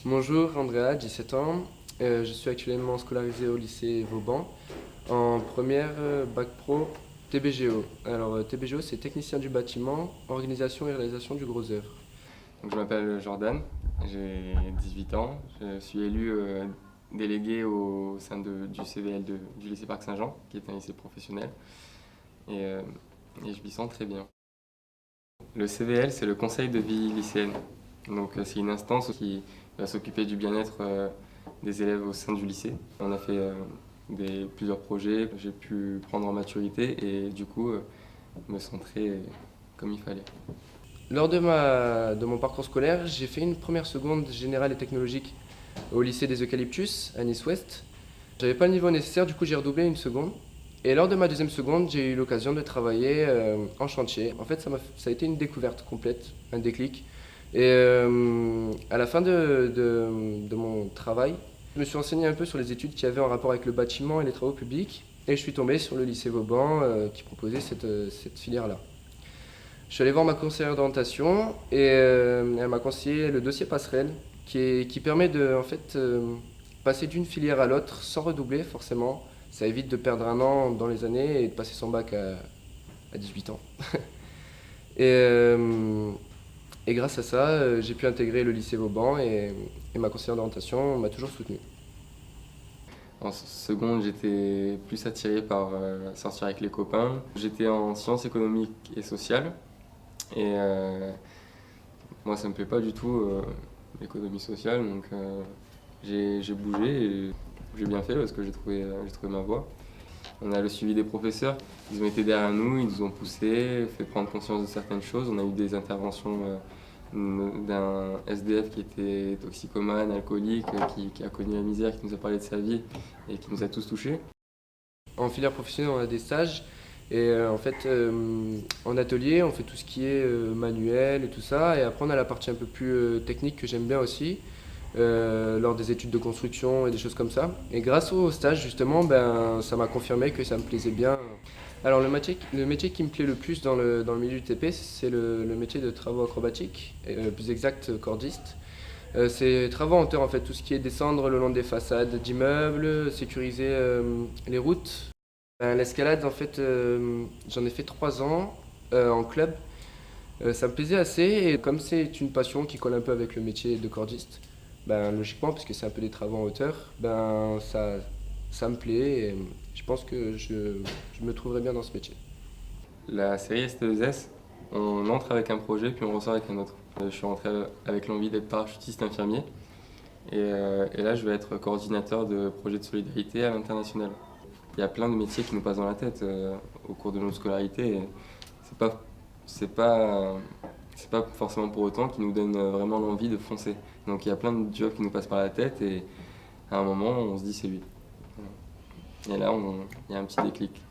Bonjour, Andrea, 17 ans. Je suis actuellement scolarisé au lycée Vauban en première bac pro TBGO. Alors, TBGO, c'est technicien du bâtiment, organisation et réalisation du gros œuvre. Donc, je m'appelle Jordan, j'ai 18 ans, je suis élu délégué au sein du CVL du lycée Parc Saint-Jean, qui est un lycée professionnel, et, euh, et je m'y sens très bien. Le CVL, c'est le conseil de vie lycéenne. Donc, c'est une instance qui va s'occuper du bien-être des élèves au sein du lycée. On a fait plusieurs projets, j'ai pu prendre en maturité et du coup me centrer comme il fallait. Lors de mon parcours scolaire, j'ai fait une première seconde générale et technologique au lycée des Eucalyptus à Nice-Ouest. J'avais pas le niveau nécessaire, du coup j'ai redoublé une seconde. Et lors de ma deuxième seconde, j'ai eu l'occasion de travailler en chantier. En fait, ça a été une découverte complète, un déclic. Et à la fin de mon travail, je me suis renseigné un peu sur les études qui avaient en rapport avec le bâtiment et les travaux publics. Et je suis tombé sur le lycée Vauban qui proposait cette filière-là. Je suis allé voir ma conseillère d'orientation et elle m'a conseillé le dossier passerelle qui permet de en fait, passer d'une filière à l'autre sans redoubler forcément. Ça évite de perdre un an dans les années et de passer son bac à 18 ans. Et, euh, et grâce à ça, j'ai pu intégrer le lycée Vauban et ma conseillère d'orientation m'a toujours soutenu. En seconde, j'étais plus attiré par sortir avec les copains. J'étais en sciences économiques et sociales. Et moi, ça me plaît pas du tout l'économie sociale. Donc j'ai bougé et j'ai bien fait parce que j'ai trouvé ma voie. On a le suivi des professeurs. Ils ont été derrière nous, ils nous ont poussés, fait prendre conscience de certaines choses. On a eu des interventions d'un SDF qui était toxicomane, alcoolique, qui a connu la misère, qui nous a parlé de sa vie et qui nous a tous touchés. En filière professionnelle, on a des stages. Et en fait, en atelier, on fait tout ce qui est manuel et tout ça. Et après, on a la partie un peu plus technique que j'aime bien aussi, lors des études de construction et des choses comme ça. Et grâce au stage, justement, ben, ça m'a confirmé que ça me plaisait bien. Alors, le métier qui me plaît le plus dans le milieu du TP, c'est le métier de travaux acrobatiques, et, plus exact, cordiste. C'est travaux en hauteur, en fait, tout ce qui est descendre le long des façades d'immeubles, sécuriser les routes. L'escalade, en fait, j'en ai fait 3 ans en club. Ça me plaisait assez et comme c'est une passion qui colle un peu avec le métier de cordiste, ben, logiquement, puisque c'est un peu des travaux en hauteur, ben, ça me plaît et je pense que je me trouverai bien dans ce métier. La série ST2S, on entre avec un projet puis on ressort avec un autre. Je suis rentré avec l'envie d'être parachutiste infirmier et là je vais être coordinateur de projets de solidarité à l'international. Il y a plein de métiers qui nous passent dans la tête au cours de notre scolarité et c'est pas, c'est pas, c'est pas forcément pour autant qui nous donne vraiment l'envie de foncer. Donc il y a plein de jobs qui nous passent par la tête et à un moment on se dit c'est lui. Voilà. Et là il y a un petit déclic.